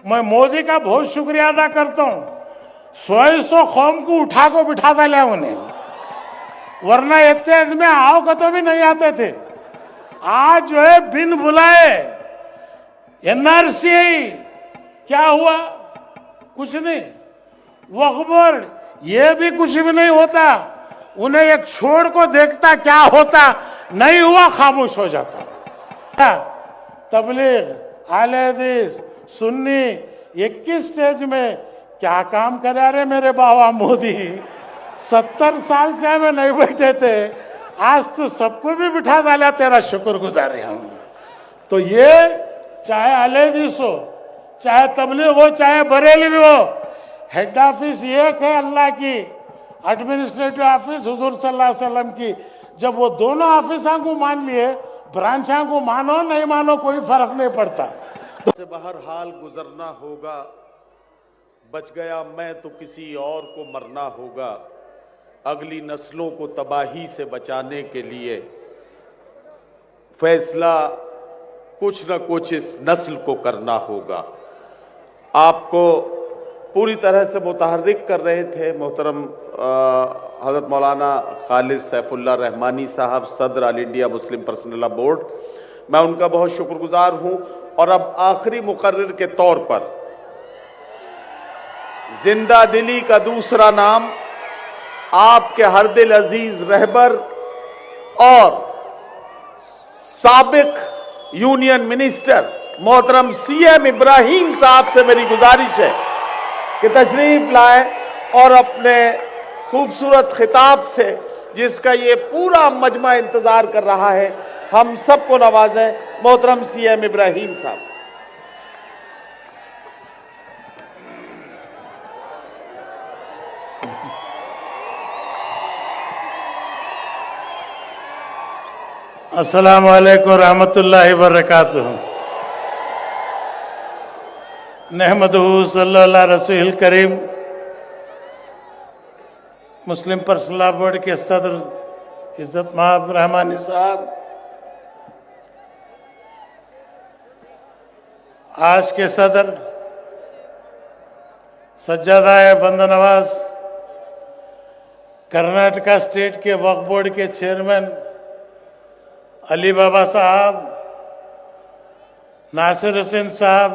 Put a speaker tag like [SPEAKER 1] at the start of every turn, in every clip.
[SPEAKER 1] मैं मोदी का बहुत शुक्रिया अदा करता हूं। 100 कौम को उठा को बिठा डाला उन्हें, वरना इतने आदमी आओ का तो भी नहीं आते थे। आज जो है बिन बुलाए एनआरसी क्या हुआ? कुछ नहीं। वक्फ बोर्ड ये भी कुछ भी नहीं होता। उन्हें एक छोड़ को देखता क्या होता, नहीं हुआ खामोश हो जाता। तबलीग, आले हदीस, सुन्नी 21 स्टेज में क्या काम करा रहे मेरे बाबा मोदी। 70 साल से हमें नहीं बैठे थे, आज तो सबको भी बिठा डाला। तेरा शुक्रगुजार हूं। तो ये चाहे आले हदीस हो, चाहे तबलीग हो, चाहे बरेलवी हो, हेड ऑफिस एक है अल्लाह की, एडमिनिस्ट्रेटिव ऑफिस हुजूर सल्लल्लाहु अलैहि वसल्लम की। जब वो दोनों ऑफिसों को मान लिए, ब्रांचों को मानो नहीं मानो कोई फर्क नहीं पड़ता।
[SPEAKER 2] से बाहर हाल गुजरना होगा, बच गया मैं तो किसी और को मरना होगा। अगली नस्लों को तबाही से बचाने के लिए फैसला कुछ न कुछ इस नस्ल को करना होगा। आपको पूरी तरह से मुतहर्रिक कर रहे थे मोहतरम हज़रत मौलाना खालिद सैफुल्लाह रहमानी साहब, सदर all India Muslim personal law board. मैं उनका बहुत शुक्रगुजार हूं। और अब आखिरी मुकर्रिर के तौर पर जिंदा दिली का दूसरा नाम आपके हर दिल अजीज रहबर और साबिक यूनियन मिनिस्टर मोहतरम सीएम इब्राहिम साहब से मेरी गुजारिश है कि तशरीफ लाए और अपने खूबसूरत खिताब से, जिसका ये पूरा मजमा इंतजार कर रहा है, हम सबको नवाजें। मोहतरम सीएम इब्राहिम साहब।
[SPEAKER 1] अस्सलाम वालेकुम रहमतुल्लाहि व बरकातुहू। नहमदुहू सल्लल्लाहु अलैहि रसूल करीम। मुस्लिम पर्सनल लॉ बोर्ड के सदर इज्जत महब रहमानी साहब, आज के सदर सज्जादाए बंदनवाज, कर्नाटका स्टेट के वक्फ बोर्ड के चेयरमैन अली बाबा साहब, नासिर हुसैन साहब,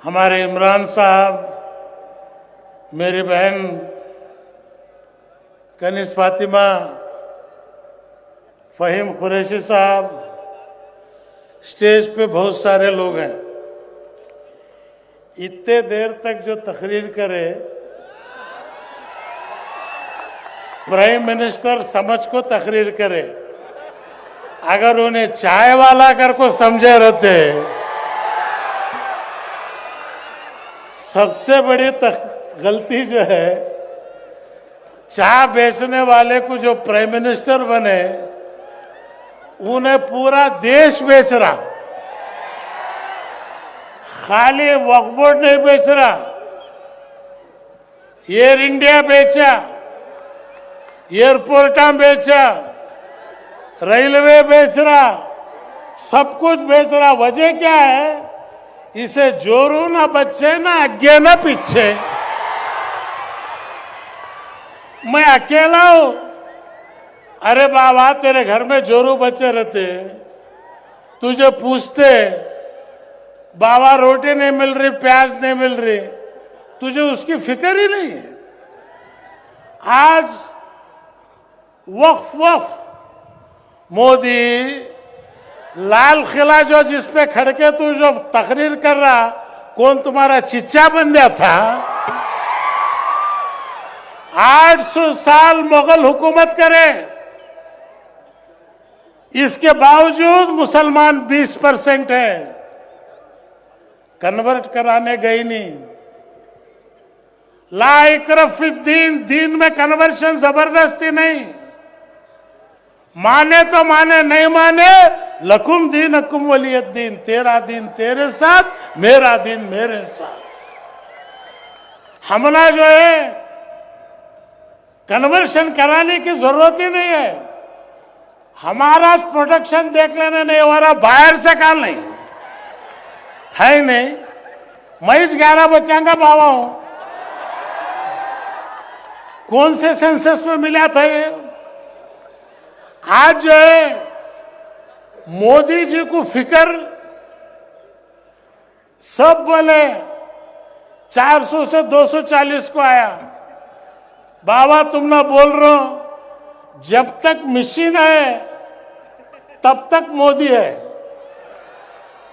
[SPEAKER 1] हमारे इमरान साहब, मेरी बहन कनिस फातिमा, फ़हीम कुरैशी साहब, स्टेज पे बहुत सारे लोग हैं। इतने देर तक जो तकरीर करे, प्राइम मिनिस्टर समझ को तकरीर करे, अगर उन्हें चाय वाला कर को समझे रहते। सबसे बड़ी गलती जो है, चाय बेचने वाले को जो प्राइम मिनिस्टर बने, उन्हें पूरा देश बेच रहा। खाली वक्फ बोर्ड नहीं बेच रहा, एयर इंडिया बेचा, एयरपोर्ट बेचा, रेलवे बेच रहा, सब कुछ बेच रहा। वजह क्या है? इसे जोरू ना बच्चे ना आगे ना पीछे। मैं अकेला हूं। अरे बाबा, तेरे घर में जोरू बच्चे रहते, तुझे पूछते बाबा रोटी नहीं मिल रही, प्याज नहीं मिल रही, तुझे उसकी फिक्र ही नहीं है। आज वक्फ मोदी लाल किला जो जिस पे खड़के तू जो तकरीर कर रहा, कौन तुम्हारा चिच्चा बन गया था? 800 साल मुगल हुकूमत करे, इसके बावजूद मुसलमान 20% है। कन्वर्ट कराने गई नहीं। ला इकराह फिद्दीन, दीन में कन्वर्शन जबरदस्ती नहीं। माने तो माने, नहीं माने लकुम दीनकुम वलियद्दीन, तेरा दिन तेरे साथ, मेरा दिन मेरे साथ। हमला जो है कन्वर्शन कराने की जरूरत ही नहीं है। हमारा प्रोडक्शन देख लेने नहीं हो रहा, बाहर से कहा नहीं है, नहीं मैं इस 11 बच्चों का बाबा हूं। कौन से सेंसस में मिला था ये? आज जो है मोदी जी को फिक्र, सब बोले 400 से 240 को आया। बाबा तुम ना बोल रहे हो, जब तक मशीन है तब तक मोदी है।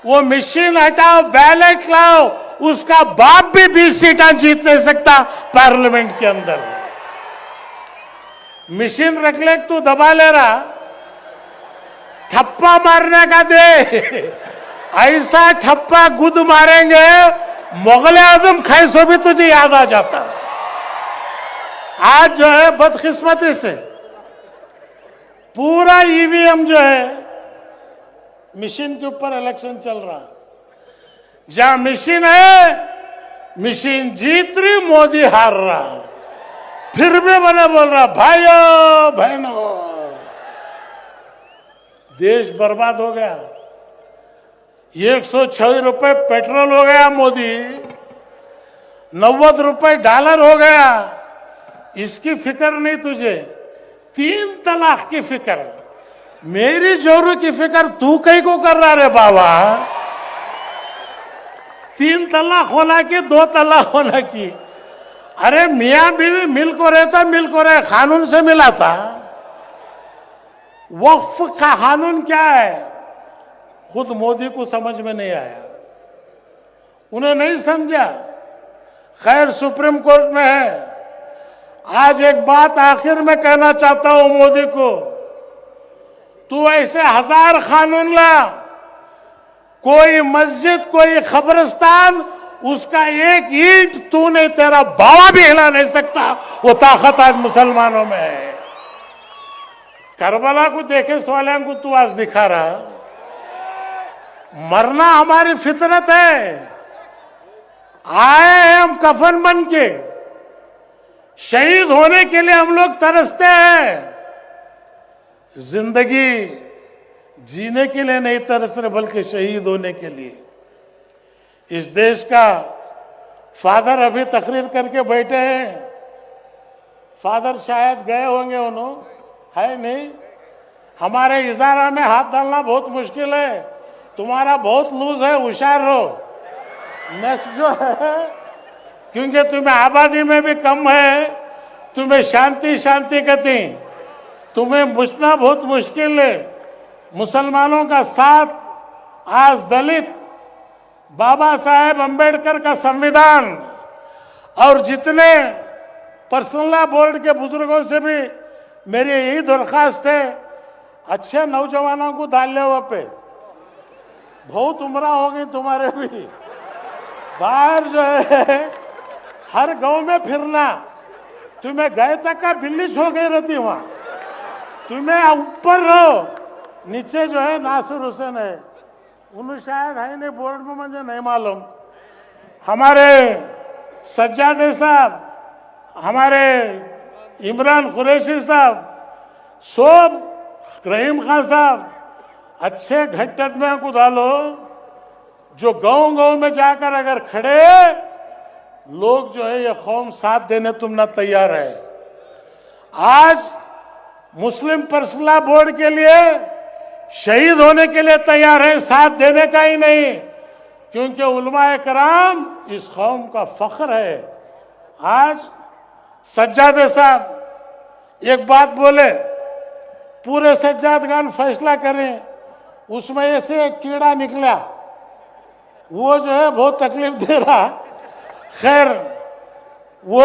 [SPEAKER 1] वो मशीन हटाओ, बैलेट लाओ, उसका बाप भी 20 सीटें जीत नहीं सकता पार्लियामेंट के अंदर। मशीन रख ले, तू दबा ले रहा, ठप्पा मारने का दे। ऐसा ठप्पा गुद मारेंगे, मुगल आजम खैसो भी तुझे याद आ जाता। आज जो है बदकिस्मती से पूरा ईवीएम जो है मशीन के ऊपर इलेक्शन चल रहा। जहां मशीन है, मशीन जीत रही, मोदी हार रहा। फिर भी मैंने बोल रहा, भाइयों बहनों, देश बर्बाद हो गया। 106 रुपए पेट्रोल हो गया मोदी, 90 रुपए डॉलर हो गया। इसकी फिक्र नहीं तुझे। 3 तलाक की फिक्र, मेरी जोरू की फिक्र तू कहीं को कर रहा रे बाबा। 3 तलाक होना की, 2 तलाक होना की। अरे मियां बीवी मिल को रहता, मिल को रहे, कानून से मिला था। वक्फ का कानून क्या है, खुद मोदी को समझ में नहीं आया, उन्हें नहीं समझा। खैर सुप्रीम कोर्ट में है। आज एक बात आखिर में कहना चाहता हूं मोदी को, तू ऐसे 1000 कानून ला, कोई मस्जिद, कोई कब्रिस्तान, उसका एक ईंट तू नहीं, तेरा बाबा भी हिला नहीं सकता। वो ताकत आज मुसलमानों में है। करबला को देखे सोलह को तू आज दिखा रहा। मरना हमारी फितरत है। आए हैं हम कफन बन के, शहीद होने के लिए हम लोग तरसते हैं। जिंदगी जीने के लिए नहीं तरस रहे, बल्कि शहीद होने के लिए। इस देश का फादर अभी तकरीर करके बैठे हैं। फादर शायद गए होंगे, उन्होंने है नहीं। हमारे इजारा में हाथ डालना बहुत मुश्किल है, तुम्हारा बहुत लूज है, होशियार रहो। नेक्स्ट जो है, क्योंकि तुम्हें आबादी में भी कम है, तुम्हें शांति शांति कहती, तुम्हें बुझना बहुत मुश्किल है। मुसलमानों का साथ आज दलित, बाबा साहेब अंबेडकर का संविधान और जितने पर्सनल बोर्ड के बुजुर्गों से भी मेरी यही दरख्वास्त है, अच्छे नौजवानों को डाल ले वहां पे। बहुत उम्र हो गई तुम्हारे भी। बाहर जो है हर गांव में फिरना, तुम्हें गए तक का बिल्ली छो गई रहती वहां। तुम्हें ऊपर रहो, नीचे जो है नासिर हुसैन है, उन्हें शायद है नहीं बोर्ड में, मुझे नहीं मालूम। हमारे सज्जादे साहब, हमारे इमरान कुरैशी साहब, सोब रहीम खान साहब, अच्छे घट्टत में को डालो, जो गांव गांव में जाकर अगर खड़े लोग जो है ये कौम साथ देने तुम ना तैयार है। आज मुस्लिम पर्सनल बोर्ड के लिए शहीद होने के लिए तैयार है, साथ देने का ही नहीं, क्योंकि उलमाए कराम इस कौम का फख्र है। आज सज्जादे साहब एक बात बोले, पूरे सज्जादगान फैसला करें, उसमें ऐसे एक कीड़ा निकला, वो जो है बहुत तकलीफ दे रहा। खैर वो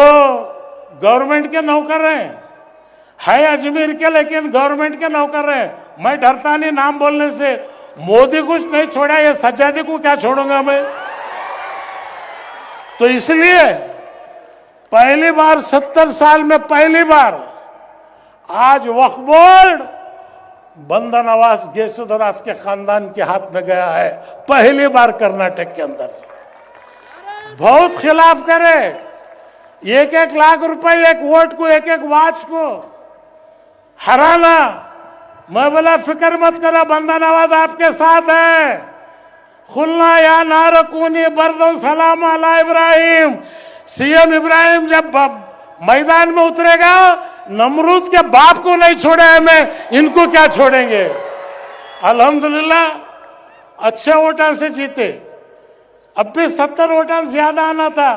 [SPEAKER 1] गवर्नमेंट के नौकर है अजमेर के, लेकिन गवर्नमेंट के नौकर है। मैं डरता नहीं नाम बोलने से। मोदी कुछ नहीं छोड़ा, ये सज्जादी को क्या छोड़ूंगा मैं। तो इसलिए पहली बार 70 साल में पहली बार आज वक्फ बोर्ड बंदा नवाज गैसुदराज के खानदान के हाथ में गया है, पहली बार कर्नाटक के अंदर। बहुत खिलाफ करे, 1-1 लाख रुपए एक वोट को, 1-1 वाच को हराना। मैं बोला फिक्र मत करो, बंदा नवाज आपके साथ है। खुलना या नारकूनी बर्दो सलाम अला इब्राहिम। सीएम इब्राहिम जब मैदान में उतरेगा, नमरूद के बाप को नहीं छोड़े हमें, इनको क्या छोड़ेंगे। अल्हम्दुलिल्लाह अच्छे वोटों से जीते। अब भी 70 वोटर ज्यादा आना था।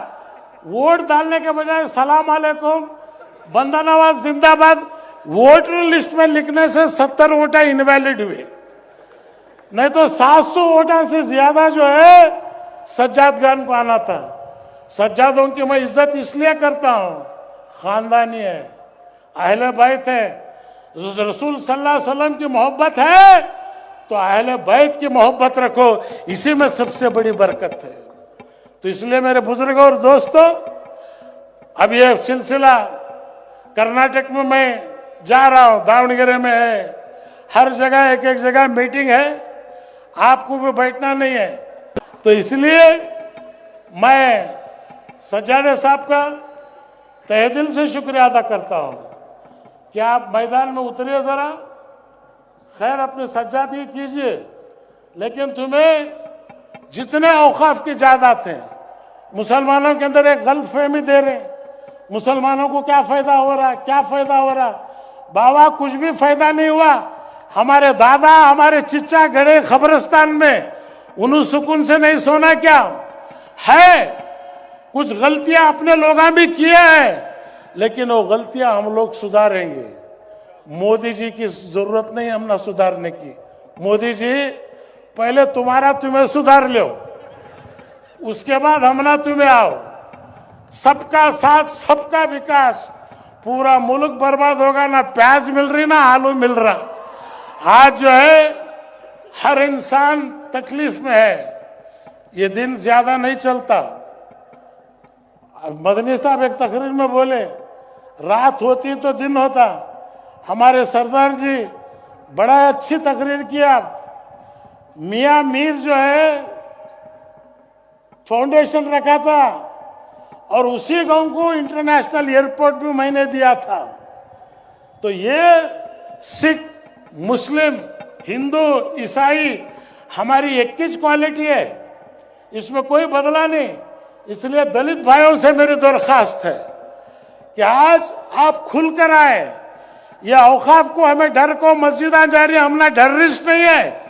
[SPEAKER 1] वोट डालने के बजाय सलाम अलैकुम, बंदा नवाज जिंदाबाद वोटर लिस्ट में लिखने से 70 वोटर इनवैलिड हुए। नहीं तो 700 वोटर से ज्यादा जो है सज्जाद खान को आना था। सज्जादों की मैं इज्जत इसलिए करता हूं, खानदानी है, अहले बैत है, रसूल सल्लल्लाहु अलैहि वसल्लम की मोहब्बत है तो अहले बैत की मोहब्बत रखो, इसी में सबसे बड़ी बरकत है। तो इसलिए मेरे बुजुर्गों और दोस्तों, अब यह सिलसिला कर्नाटक में मैं जा रहा हूं, दावणगेरे में है, हर जगह एक एक जगह मीटिंग है, आपको भी बैठना नहीं है। तो इसलिए मैं सज्जादे साहब का तहे दिल से शुक्रिया अदा करता हूं कि आप मैदान में उतरिए जरा। खैर अपने सज्जादगी कीजिए, लेकिन तुम्हें जितने औकाफ की जायदाद हैं, मुसलमानों के अंदर एक गलत फहमी दे रहे, मुसलमानों को क्या फायदा हो रहा, क्या फायदा हो रहा। बाबा कुछ भी फायदा नहीं हुआ। हमारे दादा, हमारे चिच्चा गड़े खबरस्तान में, उन्हें सुकून से नहीं सोना क्या है। कुछ गलतियां अपने लोगों भी किए हैं, लेकिन वो गलतियां हम लोग सुधारेंगे। मोदी जी की जरूरत नहीं हम ना सुधारने की। मोदी जी पहले तुम्हें सुधार लो, उसके बाद हम ना तुम्हें आओ। सबका साथ, सबका विकास। पूरा मुल्क बर्बाद होगा, ना प्याज मिल रही ना आलू मिल रहा। आज जो है हर इंसान तकलीफ में है। ये दिन ज्यादा नहीं चलता। मदनी साहब एक तकरीर में बोले, रात होती तो दिन होता। हमारे सरदार जी बड़ा अच्छी तकरीर किया। मियां मीर जो है फाउंडेशन रखा था और उसी गांव को इंटरनेशनल एयरपोर्ट भी मैंने दिया था। तो ये सिख, मुस्लिम, हिंदू, ईसाई हमारी एक ही क्वालिटी है, इसमें कोई बदला नहीं। इसलिए दलित भाइयों से मेरी दरख्वास्त है कि आज आप खुलकर आए। यह औकाफ को हमें डर को मस्जिदां जारी, हमने टेररिस्ट नहीं है।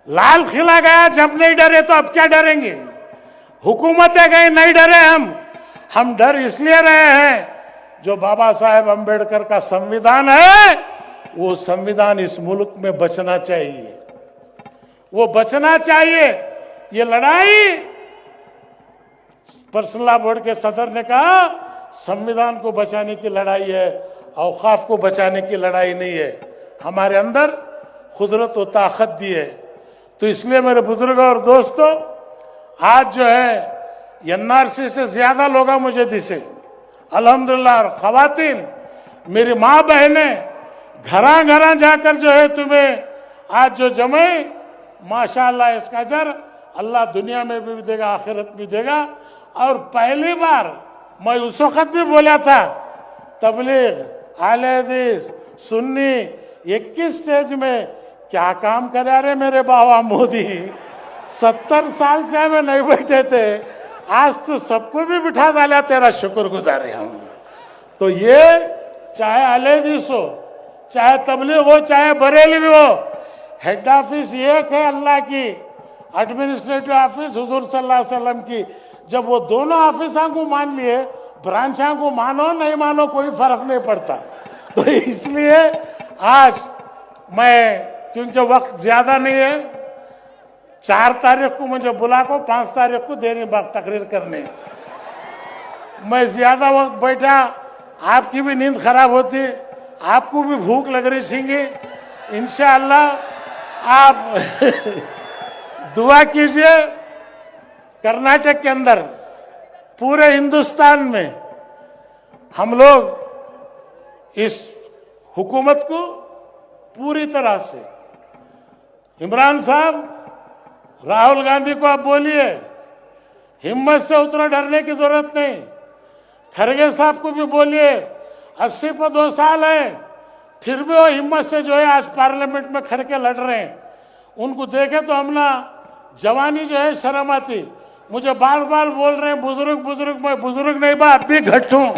[SPEAKER 1] लाल किला गया जब नहीं डरे तो अब क्या डरेंगे। हुकूमतें गई नहीं डरे हम डर इसलिए रहे हैं जो बाबा साहेब अंबेडकर का संविधान है, वो संविधान इस मुल्क में बचना चाहिए, वो बचना चाहिए। ये लड़ाई पर्सनल बोर्ड के सदर ने कहा संविधान को बचाने की लड़ाई है, औकाफ को बचाने की लड़ाई नहीं है। हमारे अंदर कुदरत और ताकत दी है। तो इसलिए मेरे बुजुर्गों और दोस्तों, आज जो है एनआरसी से ज्यादा लोग मुझे दिसे अल्हम्दुलिल्लाह। और खवातीन, मेरी माँ बहनें घरा घरा जाकर जो है तुम्हें आज जो जमे, माशाअल्लाह इसका अजर अल्लाह दुनिया में भी देगा, आखिरत भी देगा। और पहली बार मैं उस वक्त भी बोला था, तबलीग, आले हदीस, सुन्नी एक ही स्टेज में क्या काम करा रहे मेरे बाबा मोदी। 70 साल से हमें नहीं बैठे थे, आज तो सबको भी बिठा डाला, तेरा शुक्रगुजार हूं। तो ये चाहे आले हदीस हो, चाहे तबलीग हो, चाहे बरेलवी हो, हेड ऑफिस एक है अल्लाह की, एडमिनिस्ट्रेटिव ऑफिस हुजूर सल्लल्लाहु अलैहि वसल्लम की। जब वो दोनों ऑफिसों को मान लिए, ब्रांचों को मानो नहीं मानो कोई फर्क नहीं पड़ता। तो इसलिए आज मैं, क्योंकि वक्त ज्यादा नहीं है, 4 तारीख को मुझे बुला को 5 तारीख को देरी बात तकरीर करने, मैं ज्यादा वक्त बैठा, आपकी भी नींद खराब होती, आपको भी भूख लग रही सींगी। इंशाअल्लाह आप दुआ कीजिए। कर्नाटक के अंदर, पूरे हिंदुस्तान में हम लोग इस हुकूमत को पूरी तरह से, इमरान साहब, राहुल गांधी को आप बोलिए हिम्मत से उतना डरने की जरूरत नहीं। खरगे साहब को भी बोलिए 80 पर 2 साल है, फिर भी वो हिम्मत से जो है आज पार्लियामेंट में खड़ के लड़ रहे हैं। उनको देखे तो हम ना जवानी जो है शर्म आती। मुझे बार बार बोल रहे हैं बुजुर्ग बुजुर्ग, मैं बुजुर्ग नहीं बा, अब भी घट हूं।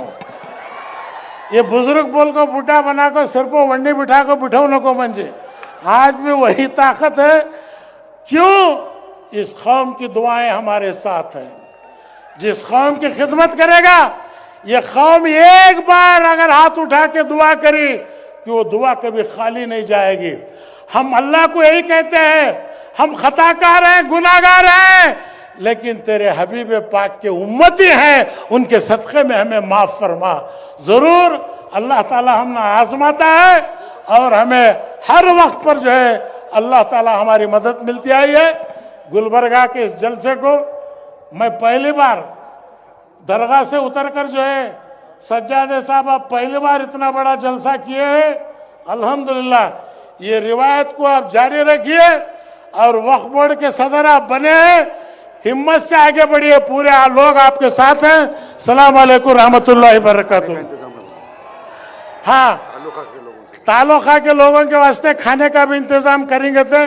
[SPEAKER 1] ये बुजुर्ग बोल को बूढ़ा बना को सिर पर वंडी बिठा को बिठाओ नको मंजे। आज भी वही ताकत है। क्यों? इस कौम की दुआएं हमारे साथ हैं। जिस कौम की खिदमत करेगा, ये कौम एक बार अगर हाथ उठा के दुआ करी कि वो दुआ कभी खाली नहीं जाएगी। हम अल्लाह को यही कहते हैं, हम खताकार हैं, गुनाहगार हैं, लेकिन तेरे हबीब पाक के उम्मती हैं, उनके सदक़े में हमें माफ फरमा। जरूर अल्लाह ताला हमने आजमाता है और हमें हर वक्त पर जो है अल्लाह ताला हमारी मदद मिलती आई है। गुलबर्गा के इस जलसे को मैं पहली बार दरगाह से उतरकर जो है सज्जादे साहब आप पहली बार इतना बड़ा जलसा किए हैं। अल्हम्दुलिल्लाह, ये रिवायत को आप जारी रखिए और वक्फ बोर्ड के सदर आप बने हैं, हिम्मत से आगे बढ़िए, पूरे लोग आपके साथ हैं। सलाम अलैकुम रहमतुल्लाहि बरकातुहू। हाँ, तालुका के लोगों के वास्ते खाने का भी इंतजाम करेंगे थे।